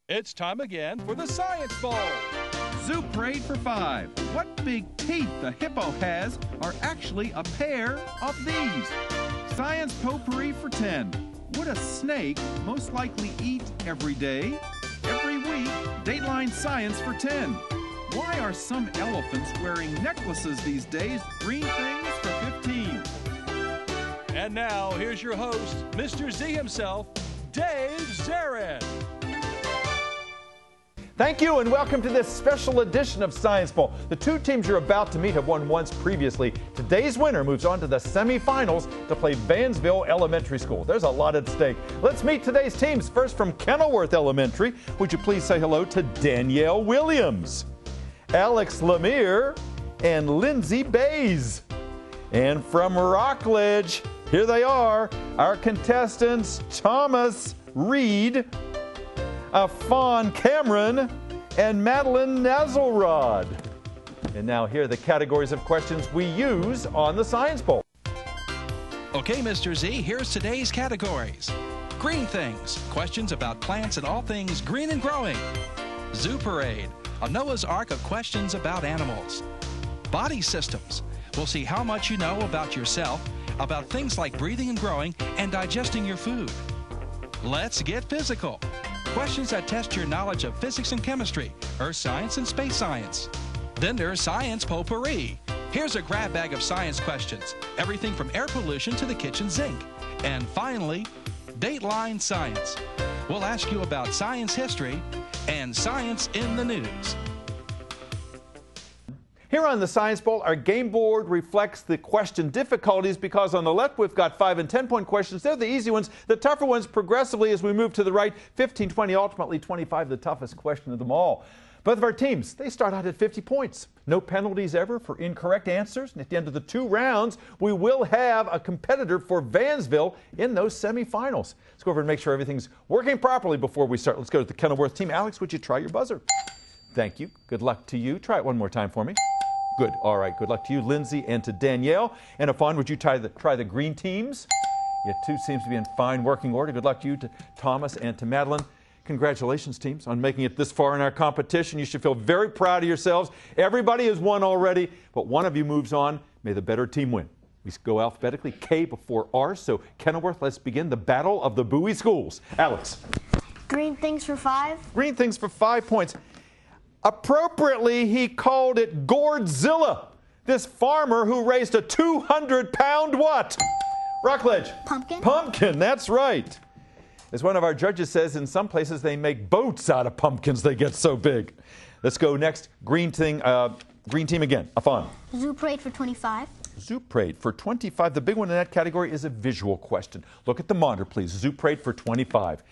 It's time again for the Science Bowl. Zoo Parade for 5. What big teeth the hippo has are actually a pair of these. Science Potpourri for 10. Would a snake most likely eat every day? Every week, Dateline Science for 10. Why are some elephants wearing necklaces these days? Green things for 15. And now, here's your host, Mr. Z himself, Dave Zarin. Thank you and welcome to this special edition of Science Bowl. The two teams you're about to meet have won once previously. Today's winner moves on to the semifinals to play Vansville Elementary School. There's a lot at stake. Let's meet today's teams. First from Kenilworth Elementary, would you please say hello to Danielle Williams, Alex Lemire, and Lindsay Bays. And from Rockledge, here they are, our contestants Thomas Reed, Fawn Cameron, and Madeline Nazelrod. And now here are the categories of questions we use on the Science Bowl. Okay, Mr. Z, here's today's categories. Green things, questions about plants and all things green and growing. Zoo Parade, a Noah's Ark of questions about animals. Body systems, we'll see how much you know about yourself, about things like breathing and growing and digesting your food. Let's get physical. Questions that test your knowledge of physics and chemistry, earth science and space science. Then there's Science Potpourri. Here's a grab bag of science questions, everything from air pollution to the kitchen sink. And finally, Dateline Science. We'll ask you about science history and science in the news. Here on the Science Bowl, our game board reflects the question difficulties because on the left we've got 5 and 10-point questions. They're the easy ones. The tougher ones progressively as we move to the right, 15, 20, ultimately 25, the toughest question of them all. Both of our teams, they start out at 50 points. No penalties ever for incorrect answers. And at the end of the 2 rounds, we will have a competitor for Vansville in those semifinals. Let's go over and make sure everything's working properly before we start. Let's go to the Kenilworth team. Alex, would you try your buzzer? Thank you. Good luck to you. Try it one more time for me. Good. All right. Good luck to you, Lindsay, and to Danielle. And Afan, would you try the green teams? You two seems to be in fine working order. Good luck to you, to Thomas, and to Madeline. Congratulations, teams, on making it this far in our competition. You should feel very proud of yourselves. Everybody has won already, but one of you moves on. May the better team win. We go alphabetically, K before R. So, Kenilworth, let's begin the battle of the Bowie schools. Alex. Green things for 5. Green things for 5 points. Appropriately, he called it Gourdzilla, this farmer who raised a 200-pound what? Rockledge. Pumpkin. Pumpkin, that's right. As one of our judges says, in some places they make boats out of pumpkins, they get so big. Let's go next. Green team again. Afan. Zoo Parade for 25. Zoo Parade for 25. The big one in that category is a visual question. Look at the monitor, please. Zoo Parade for 25.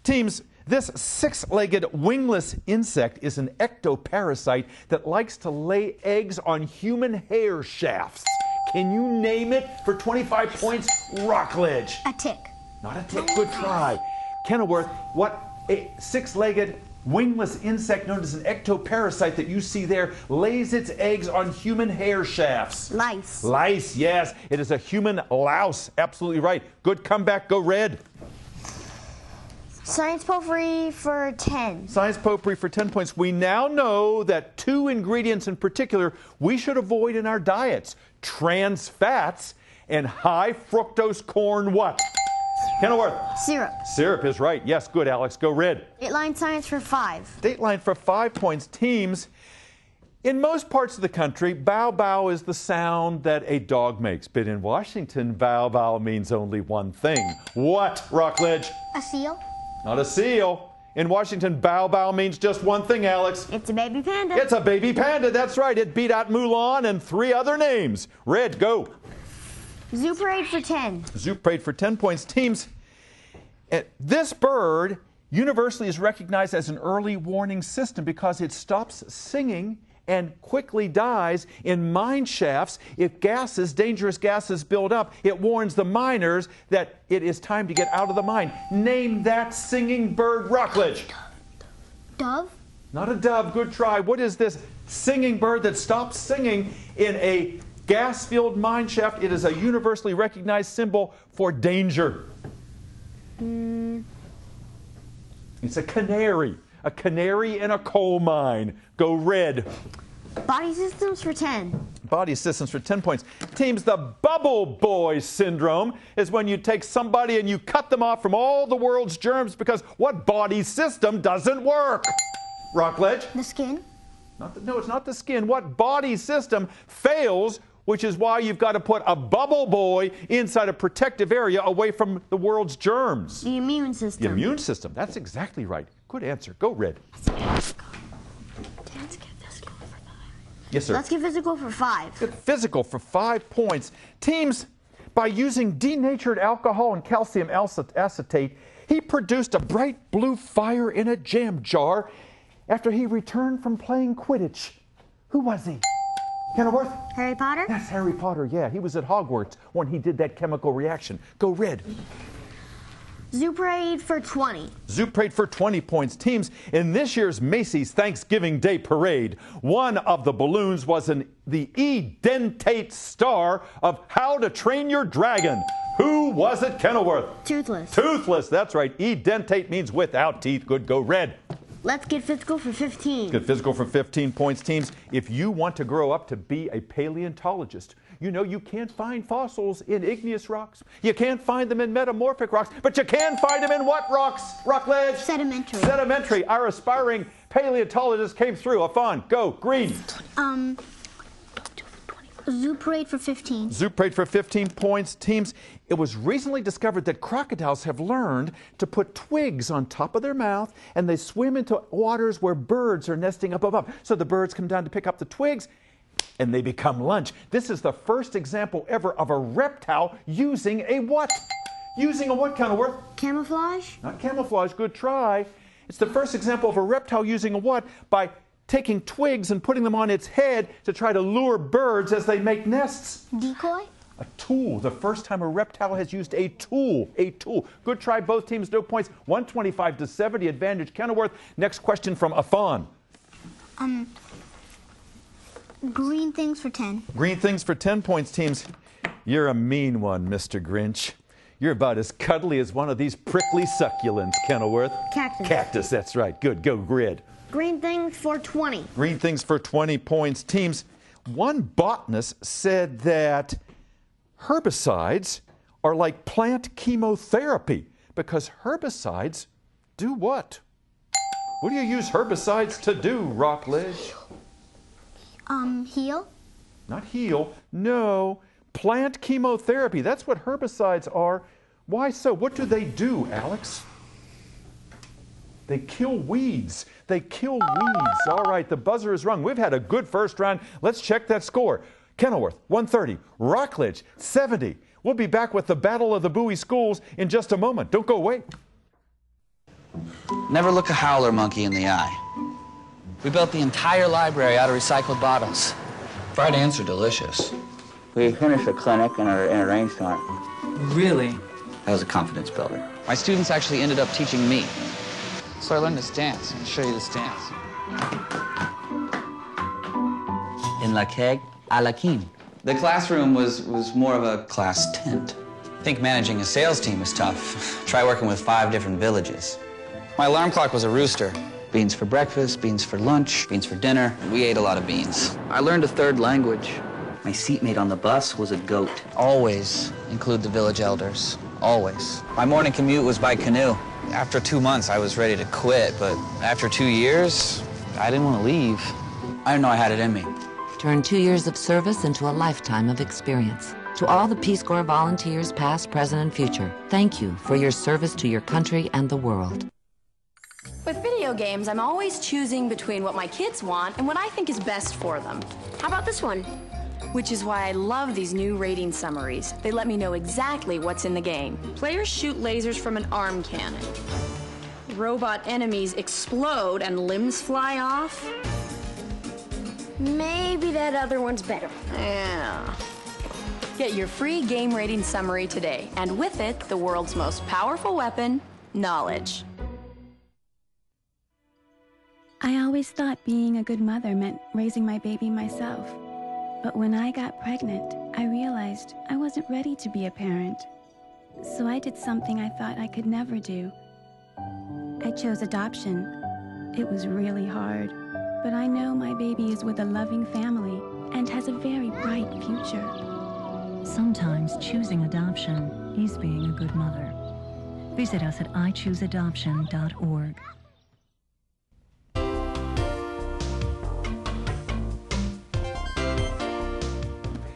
Teams, this 6-legged wingless insect is an ectoparasite that likes to lay eggs on human hair shafts. Can you name it for 25 points? Rockledge. A tick. Not a tick. Good try. Kenilworth, what a 6-legged wingless insect known as an ectoparasite that you see there lays its eggs on human hair shafts? Lice. Lice, yes. It is a human louse. Absolutely right. Good comeback. Go red. Science Potpourri for 10. Science Potpourri for 10 points. We now know that 2 ingredients in particular we should avoid in our diets. Trans fats and high fructose corn what? Kenilworth. Syrup. Syrup is right. Yes, good, Alex. Go red. Dateline Science for 5. Dateline for 5 points. Teams, in most parts of the country, bow bow is the sound that a dog makes. But in Washington, bow bow means only one thing. What, Rockledge? A seal. Not a seal. In Washington, bow bow means just one thing, Alex. It's a baby panda. It's a baby panda, that's right. It beat out Mulan and 3 other names. Red, go. Zoo Parade for 10. Zoo Parade for 10 points. Teams, this bird universally is recognized as an early warning system because it stops singing and quickly dies in mine shafts. If dangerous gases build up, it warns the miners that it is time to get out of the mine. Name that singing bird, Rockledge. Dove? Not a dove, good try. What is this singing bird that stops singing in a gas-filled mine shaft? It is a universally recognized symbol for danger. It's a canary. A canary in a coal mine. Go red. Body systems for 10. Body systems for 10 points. Teams, the bubble boy syndrome is when you take somebody and you cut them off from all the world's germs because what body system doesn't work? Rockledge? The skin. No, it's not the skin. What body system fails, which is why you've got to put a bubble boy inside a protective area away from the world's germs? The immune system. The immune system. That's exactly right. Good answer. Go red. Let's get physical for 5. Yes, sir. Let's get physical for 5. Get physical for 5 points. Teams, by using denatured alcohol and calcium acetate, he produced a bright blue fire in a jam jar after he returned from playing Quidditch. Who was he? Kenilworth? Harry Potter? That's Harry Potter, yeah. He was at Hogwarts when he did that chemical reaction. Go red. Zoo Parade for 20. Zoo Parade for 20 points. Teams, in this year's Macy's Thanksgiving Day Parade, one of the balloons was the edentate star of How to Train Your Dragon. Who was it, Kenilworth? Toothless. Toothless, that's right. Edentate means without teeth. Good, go red. Let's get physical for 15. Get physical for 15 points. Teams, if you want to grow up to be a paleontologist, you know you can't find fossils in igneous rocks. You can't find them in metamorphic rocks, but you can find them in what rocks, Rockledge? Sedimentary. Sedimentary. Our aspiring paleontologist came through. Afan, go, green. Zoo Parade for 15. Zoo Parade for 15 points. Teams, it was recently discovered that crocodiles have learned to put twigs on top of their mouth, and they swim into waters where birds are nesting up above. So the birds come down to pick up the twigs, and they become lunch. This is the first example ever of a reptile using a what? Using a what, Kenilworth? Camouflage? Not camouflage, good try. It's the first example of a reptile using a what? By taking twigs and putting them on its head to try to lure birds as they make nests. Decoy? A tool. The first time a reptile has used a tool. A tool. Good try, both teams, no points. 125 to 70, advantage Kenilworth. Next question from Afan. Green things for 10. Green things for 10 points, teams. You're a mean one, Mr. Grinch. You're about as cuddly as one of these prickly succulents, Kenilworth. Cactus. Cactus, that's right. Good, go grid. Green things for 20. Green things for 20 points. Teams, one botanist said that herbicides are like plant chemotherapy because herbicides do what? What do you use herbicides to do, Rockledge? Heal? Not heal, no. Plant chemotherapy, that's what herbicides are. Why so? What do they do, Alex? They kill weeds. They kill weeds. All right, the buzzer is rung. We've had a good first round. Let's check that score. Kenilworth, 130. Rockledge, 70. We'll be back with the Battle of the Bowie Schools in just a moment. Don't go away. Never look a howler monkey in the eye. We built the entire library out of recycled bottles. Fried ants are delicious. We finished a clinic in a rainstorm. Really? That was a confidence builder. My students actually ended up teaching me. So I learned this dance. I'll show you this dance. In la keg, a la king. The classroom was more of a class tent. I think managing a sales team is tough. Try working with 5 different villages. My alarm clock was a rooster. Beans for breakfast, beans for lunch, beans for dinner. We ate a lot of beans. I learned a 3rd language. My seatmate on the bus was a goat. Always include the village elders. Always. My morning commute was by canoe. After 2 months, I was ready to quit, but after 2 years, I didn't want to leave. I didn't know I had it in me. Turn 2 years of service into a lifetime of experience. To all the Peace Corps volunteers, past, present, and future, thank you for your service to your country and the world. With video games, I'm always choosing between what my kids want and what I think is best for them. How about this one? Which is why I love these new rating summaries. They let me know exactly what's in the game. Players shoot lasers from an arm cannon. Robot enemies explode and limbs fly off. Maybe that other one's better. Yeah. Get your free game rating summary today, and with it, the world's most powerful weapon, knowledge. I always thought being a good mother meant raising my baby myself. But when I got pregnant, I realized I wasn't ready to be a parent. So I did something I thought I could never do. I chose adoption. It was really hard, but I know my baby is with a loving family and has a very bright future. Sometimes choosing adoption is being a good mother. Visit us at ichooseadoption.org.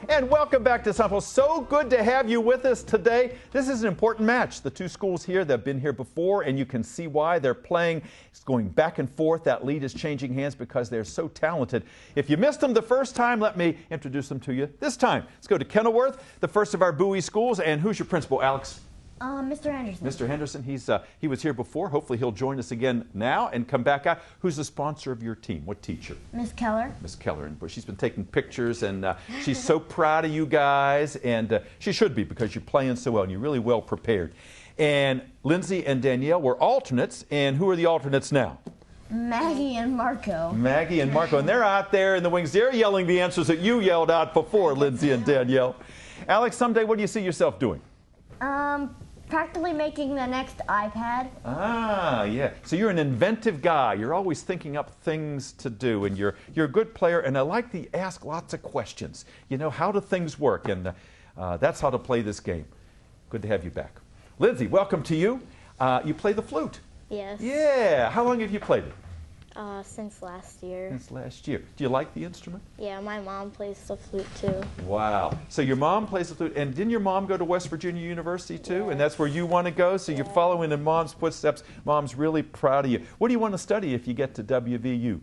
And welcome back to Sample. So good to have you with us today. This is an important match. The two schools here that have been here before, and you can see why they're playing. It's going back and forth. That lead is changing hands because they're so talented. If you missed them the first time, let me introduce them to you this time. Let's go to Kenilworth, the first of our Bowie schools. And who's your principal, Alex? Mr. Henderson. Mr. Henderson, he was here before. Hopefully he'll join us again now and come back out. Who's the sponsor of your team? What teacher? Miss Keller. Miss Keller. And she's been taking pictures, and she's so proud of you guys, and she should be because you're playing so well and you're really well prepared. And Lindsay and Danielle were alternates, and who are the alternates now? Maggie and Marco. Maggie and Marco, and they're out there in the wings. They're yelling the answers that you yelled out before, Lindsay and Danielle. Alex, someday what do you see yourself doing? Practically making the next iPad. Ah, yeah. So you're an inventive guy. You're always thinking up things to do, and you're a good player. And I like to ask lots of questions. You know, how do things work? And that's how to play this game. Good to have you back. Lindsay, welcome to you. You play the flute. Yes. Yeah. How long have you played it? Since last year. Since last year. Do you like the instrument? Yeah, my mom plays the flute too. Wow. So your mom plays the flute, and didn't your mom go to West Virginia University too? Yes. And that's where you want to go? So you're following in Mom's footsteps. Mom's really proud of you. What do you want to study if you get to WVU?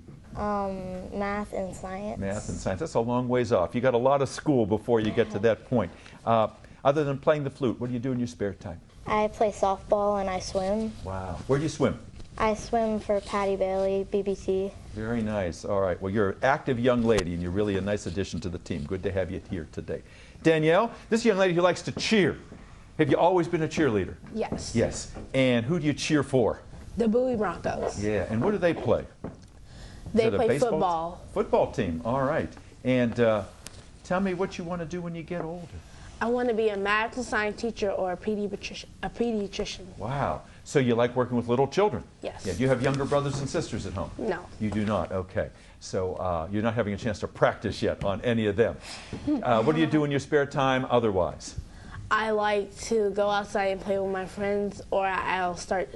Math and science. Math and science. That's a long ways off. You got a lot of school before you get to that point. Other than playing the flute, what do you do in your spare time? I play softball and I swim. Wow. Where do you swim? I swim for Patty Bailey, BBC. Very nice. All right. Well, you're an active young lady, and you're really a nice addition to the team. Good to have you here today. Danielle, this is a young lady who likes to cheer. Have you always been a cheerleader? Yes. Yes. And who do you cheer for? The Bowie Broncos. Yeah. And what do they play? They play football. Football team. All right. And tell me what you want to do when you get older. I want to be a math and science teacher or a pediatrician. Wow. So you like working with little children? Yes. Yeah. Do you have younger brothers and sisters at home? No. You do not? Okay. So you're not having a chance to practice yet on any of them. What do you do in your spare time otherwise? I like to go outside and play with my friends, or I'll start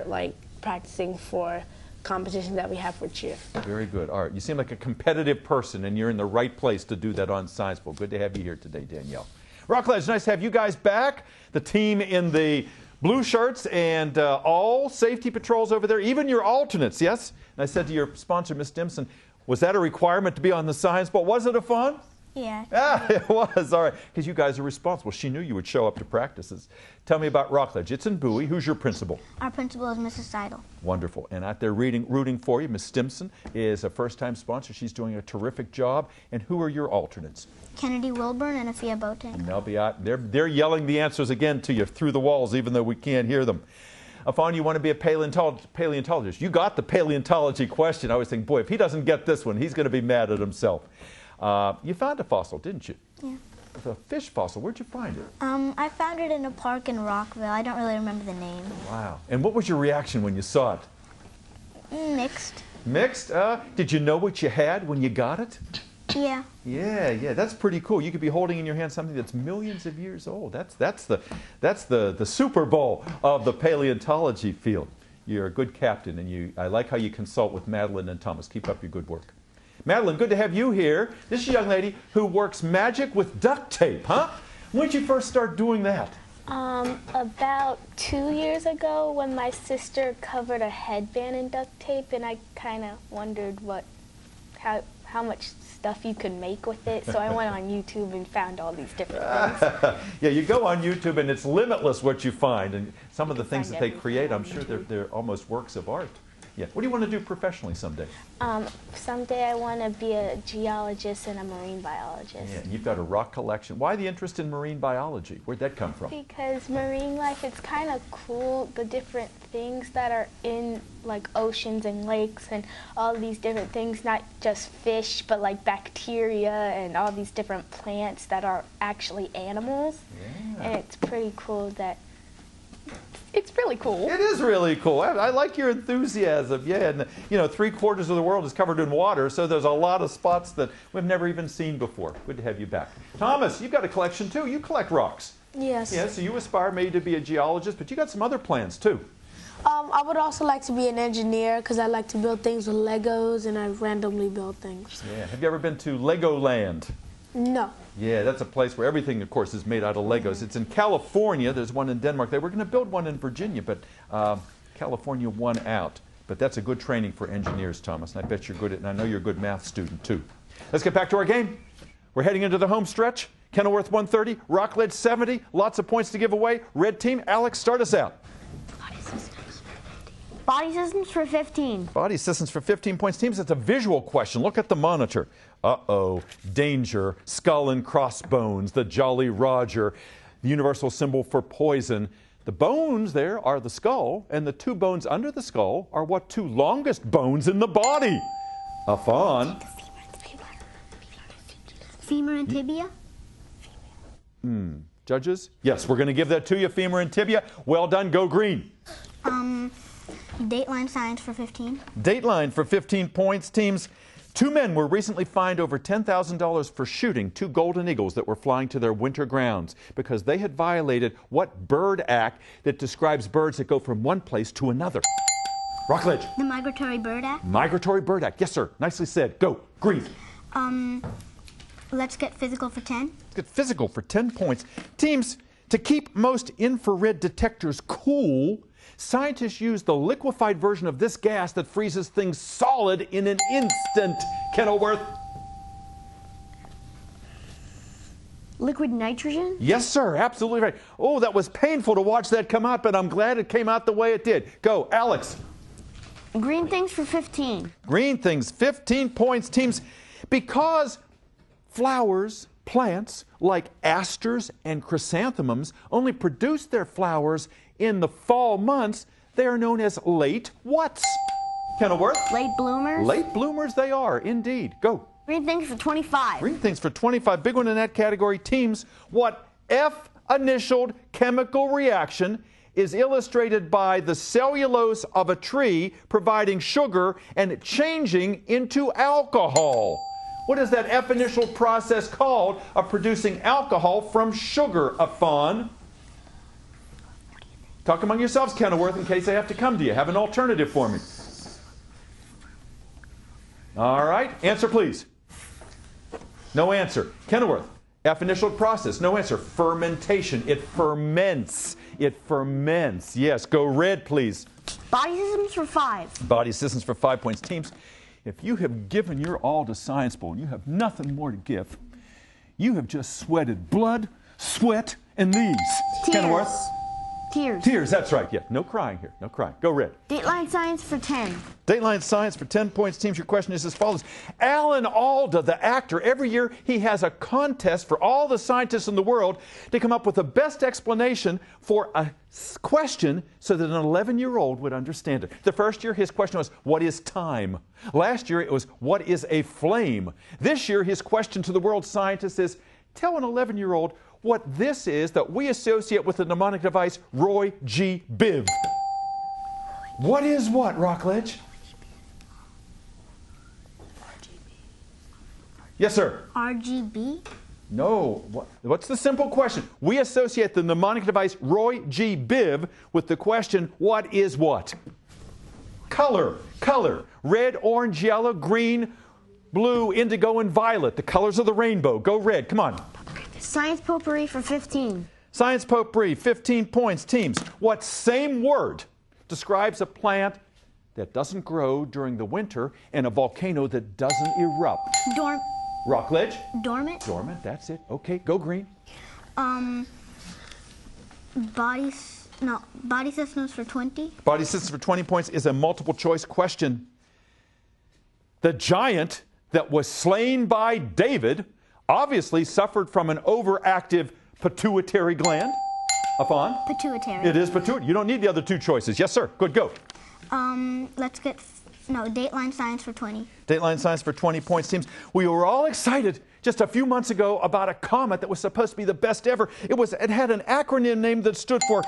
like practicing for competitions that we have for cheer. Very good. All right. You seem like a competitive person, and you're in the right place to do that on Science Bowl. Good to have you here today, Danielle. Rockledge, nice to have you guys back. The team in the blue shirts and all safety patrols over there, even your alternates, yes? And I said to your sponsor, Miss Stimson, was that a requirement to be on the Science Bowl? Was it a fun? Yeah. It was. All right. Because you guys are responsible. She knew you would show up to practices. Tell me about Rockledge. It's in Bowie. Who's your principal? Our principal is Mrs. Seidel. Wonderful. And out there rooting for you, Miss Stimson is a first-time sponsor. She's doing a terrific job. And who are your alternates? Kennedy Wilburn and Afia Boateng. And they'll be out. They're yelling the answers again to you through the walls, even though we can't hear them. Afan, you want to be a paleontologist. You got the paleontology question. I always think, boy, if he doesn't get this one, he's going to be mad at himself. You found a fossil, didn't you? Yeah. It's a fish fossil. Where'd you find it? I found it in a park in Rockville. I don't really remember the name. Wow. And what was your reaction when you saw it? Mixed. Mixed? Did you know what you had when you got it? Yeah. Yeah. That's pretty cool. You could be holding in your hand something that's millions of years old. That's the Super Bowl of the paleontology field. You're a good captain, and I like how you consult with Madeline and Thomas. Keep up your good work. Madeline, good to have you here. This is a young lady who works magic with duct tape, huh? When did you first start doing that? About 2 years ago, when my sister covered a headband in duct tape, and I kind of wondered how much stuff you could make with it. So I went on YouTube and found all these different things. Yeah, you go on YouTube and it's limitless what you find, and some of the things that they create, I'm sure they're almost works of art. Yeah. What do you want to do professionally someday? Someday I want to be a geologist and a marine biologist. Yeah, and you've got a rock collection. Why the interest in marine biology? Where'd that come from? Because marine life, it's kind of cool, the different things that are in like oceans and lakes and all these different things, not just fish, but like bacteria and all these different plants that are actually animals. Yeah. And it's pretty cool that It's really cool. It is really cool. I like your enthusiasm. Yeah, and you know, 3/4 of the world is covered in water, so there's a lot of spots that we've never even seen before. Good to have you back. Thomas, you've got a collection too. You collect rocks. Yes. Yeah, so you aspire maybe to be a geologist, but you got some other plans too. I would also like to be an engineer because I like to build things with Legos and I randomly build things. Yeah. Have you ever been to Legoland? No. Yeah, that's a place where everything, of course, is made out of Legos. It's in California. There's one in Denmark. They were going to build one in Virginia, but California won out. But that's a good training for engineers, Thomas, and I bet you're good at it, and I know you're a good math student, too. Let's get back to our game. We're heading into the home stretch. Kenilworth 130, Rockledge 70. Lots of points to give away. Red team, Alex, start us out. Body systems for 15. Body systems for 15 points. Teams, it's a visual question. Look at the monitor. Uh-oh. Danger. Skull and crossbones. The Jolly Roger. The universal symbol for poison. The bones there are the skull, and the two bones under the skull are what two longest bones in the body? A fawn. Femur and tibia? Judges? Yes, we're going to give that to you, femur and tibia. Well done. Go green. Dateline science for 15. Dateline for 15 points. Teams, two men were recently fined over $10,000 for shooting two golden eagles that were flying to their winter grounds because they had violated what bird act that describes birds that go from one place to another? Rockledge. The Migratory Bird Act? Migratory Bird Act. Yes, sir. Nicely said. Go. Green. Let's get physical for 10. Let's get physical for 10 points. Teams, to keep most infrared detectors cool, scientists use the liquefied version of this gas that freezes things solid in an instant. Kenilworth. Liquid nitrogen? Yes, sir. Absolutely right. Oh, that was painful to watch that come out, but I'm glad it came out the way it did. Go, Alex. Green things for 15. Green things, 15 points. Teams, because flowers, plants like asters and chrysanthemums only produce their flowers in the fall months, they are known as late whats? Kenilworth? Late bloomers? Late bloomers they are, indeed. Go. Green things for 25. Green things for 25. Big one in that category. Teams, what F-initialed chemical reaction is illustrated by the cellulose of a tree providing sugar and changing into alcohol? What is that F-initial process called of producing alcohol from sugar, a fawn? Talk among yourselves, Kenilworth, in case I have to come to you. Have an alternative for me. All right. Answer, please. No answer. Kenilworth. F-initial process. No answer. Fermentation. It ferments. It ferments. Yes. Go red, please. Body systems for 5. Body systems for 5 points. Teams, if you have given your all to Science Bowl and you have nothing more to give, you have just sweated blood, sweat, and these. Tears. Kenilworth. Tears. Tears, that's right. Yeah, no crying here. No crying. Go red. Dateline science for 10. Dateline science for 10 points. Teams, your question is as follows. Alan Alda, the actor, every year he has a contest for all the scientists in the world to come up with the best explanation for a question so that an 11-year-old would understand it. The first year his question was, what is time? Last year it was, what is a flame? This year his question to the world scientists is, tell an 11-year-old what this is that we associate with the mnemonic device Roy G. Biv. What is what, Rockledge? Yes, sir. RGB? No. What's the simple question? We associate the mnemonic device Roy G. Biv with the question, what is what? Color. Color. Red, orange, yellow, green, blue, indigo, and violet. The colors of the rainbow. Go red. Come on. Science potpourri for 15. Science potpourri, 15 points. Teams, what same word describes a plant that doesn't grow during the winter and a volcano that doesn't erupt? Rockledge? Dormant. Dormant, that's it. Okay, go green. Body systems for 20. Body systems for 20 points is a multiple choice question. The giant that was slain by David obviously suffered from an overactive pituitary gland. Upon? Pituitary. It is pituitary. You don't need the other two choices. Yes, sir. Good, go. Let's get, Dateline science for 20. Dateline science for 20 points. Teams, we were all excited just a few months ago about a comet that was supposed to be the best ever. It had an acronym name that stood for,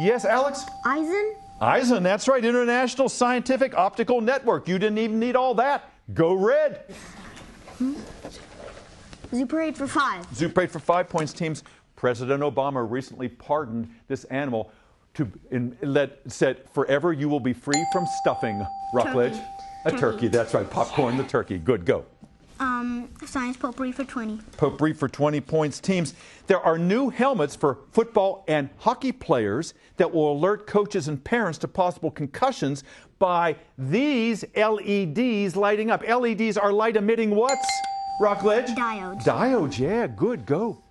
Yes, Alex? Eisen? Eisen, that's right. International Scientific Optical Network. You didn't even need all that. Go red. Zoo Parade for 5. Zoo Parade for 5 points, teams. President Obama recently pardoned this animal said, forever you will be free from stuffing. Rockledge. Turkey. A turkey, that's right. Popcorn the turkey. Good, go. Science Potpourri for 20. Potpourri for 20 points, teams. There are new helmets for football and hockey players that will alert coaches and parents to possible concussions by these LEDs lighting up. LEDs are light-emitting whats, Rockledge? Diodes. Diodes, yeah, good, go.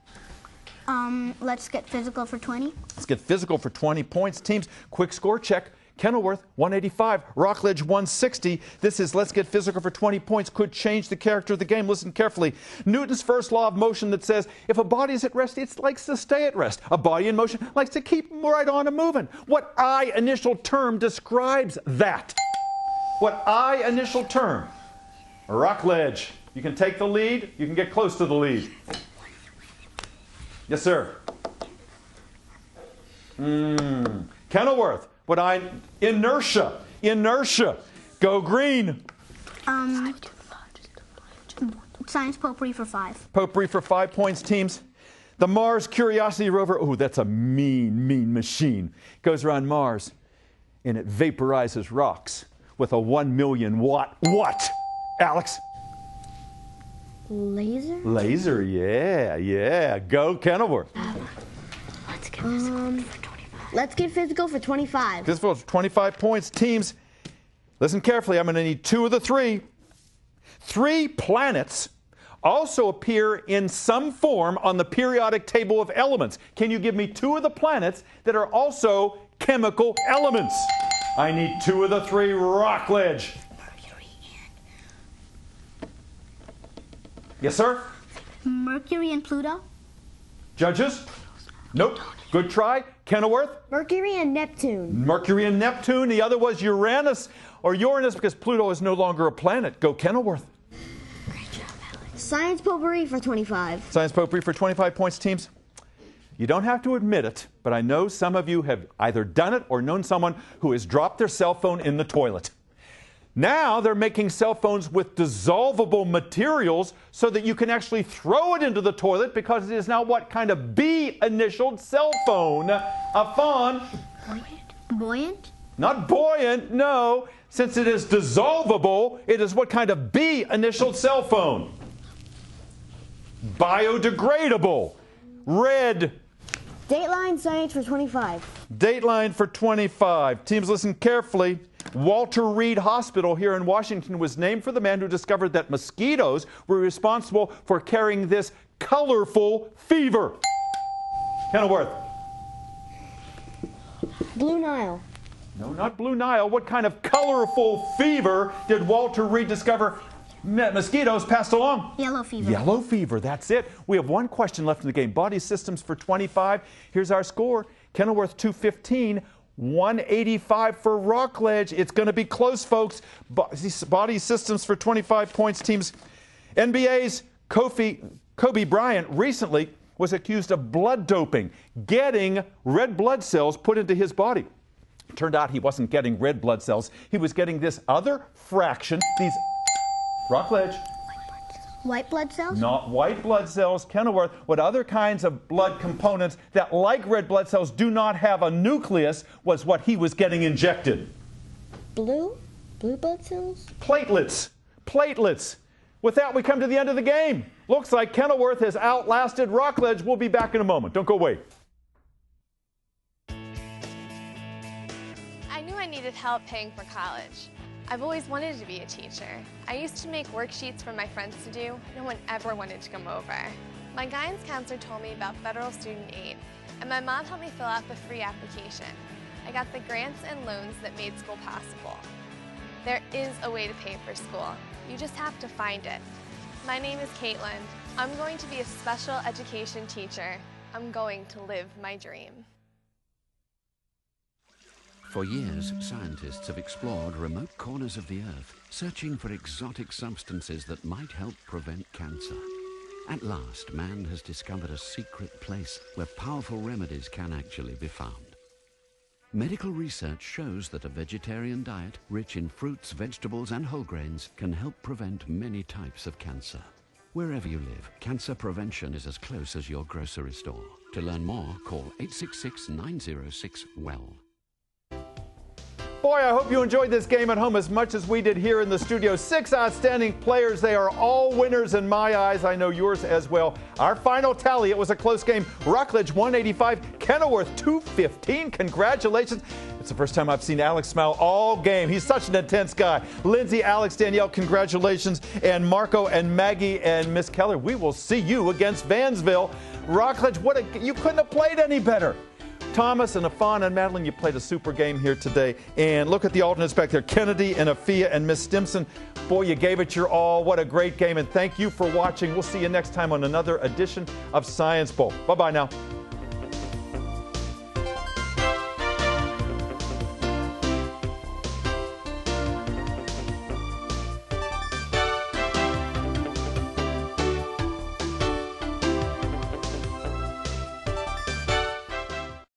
Let's get physical for 20. Let's get physical for 20 points, teams. Quick score check. Kenilworth, 185. Rockledge, 160. This is Let's Get Physical for 20 points. Could change the character of the game. Listen carefully. Newton's first law of motion that says if a body is at rest, it likes to stay at rest. A body in motion likes to keep right on and moving. What I initial term describes that? What I initial term? Rockledge. You can take the lead. You can get close to the lead. Yes, sir. Kenilworth. Inertia. Inertia. Go green. Science Potpourri for 5. Potpourri for 5 points, teams. The Mars Curiosity rover, oh, that's a mean machine. Goes around Mars and it vaporizes rocks with a 1 million watt. What? Alex? Laser? Laser, yeah. Go Kenilworth. Let's get physical for 25. Physical for 25 points, teams. Listen carefully, I'm going to need 2 of the 3. 3 planets also appear in some form on the periodic table of elements. Can you give me 2 of the planets that are also chemical elements? I need 2 of the 3. Rockledge. Yes, sir? Mercury and Pluto? Judges? Nope. Good try. Kenilworth? Mercury and Neptune. Mercury and Neptune. The other was Uranus because Pluto is no longer a planet. Go Kenilworth. Great job, Alex. Science Potpourri for 25. Science Potpourri for 25 points, teams. You don't have to admit it, but I know some of you have either done it or known someone who has dropped their cell phone in the toilet. Now they're making cell phones with dissolvable materials so that you can actually throw it into the toilet because it is now what kind of B-initialed cell phone? A fawn. Buoyant? Not buoyant, no. Since it is dissolvable, it is what kind of B-initialed cell phone? Biodegradable. Red. Dateline Science for 25. Dateline for 25. Teams, listen carefully. Walter Reed Hospital here in Washington was named for the man who discovered that mosquitoes were responsible for carrying this colorful fever. Kenilworth. Blue Nile. No, not Blue Nile. What kind of colorful fever did Walter Reed discover mosquitoes passed along? Yellow fever. Yellow fever, that's it. We have 1 question left in the game. Body systems for 25. Here's our score. Kenilworth 215. 185 for Rockledge. It's going to be close, folks. Body systems for 25 points, teams. NBA's Kobe Bryant recently was accused of blood doping, getting red blood cells put into his body. It turned out he wasn't getting red blood cells. He was getting this other fraction, these Rockledge. White blood cells? Not white blood cells, Kenilworth. What other kinds of blood components that, like red blood cells, do not have a nucleus was what he was getting injected. Blue blood cells? Platelets. Platelets. With that, we come to the end of the game. Looks like Kenilworth has outlasted Rockledge. We'll be back in a moment. Don't go away. I knew I needed help paying for college. I've always wanted to be a teacher. I used to make worksheets for my friends to do. No one ever wanted to come over. My guidance counselor told me about federal student aid, and my mom helped me fill out the free application. I got the grants and loans that made school possible. There is a way to pay for school. You just have to find it. My name is Caitlin. I'm going to be a special education teacher. I'm going to live my dream. For years, scientists have explored remote corners of the Earth, searching for exotic substances that might help prevent cancer. At last, man has discovered a secret place where powerful remedies can actually be found. Medical research shows that a vegetarian diet, rich in fruits, vegetables, and whole grains, can help prevent many types of cancer. Wherever you live, cancer prevention is as close as your grocery store. To learn more, call 866-906-WELL. Boy, I hope you enjoyed this game at home as much as we did here in the studio. 6 outstanding players. They are all winners in my eyes. I know yours as well. Our final tally, it was a close game. Rockledge 185, Kenilworth 215. Congratulations. It's the first time I've seen Alex smile all game. He's such an intense guy. Lindsay, Alex, Danielle, congratulations. And Marco and Maggie and Miss Keller, we will see you against Vansville. Rockledge, you couldn't have played any better. Thomas and Afan and Madeline, you played a super game here today. And look at the alternates back there, Kennedy and Afia and Miss Stimson. Boy, you gave it your all. What a great game. And thank you for watching. We'll see you next time on another edition of Science Bowl. Bye-bye now.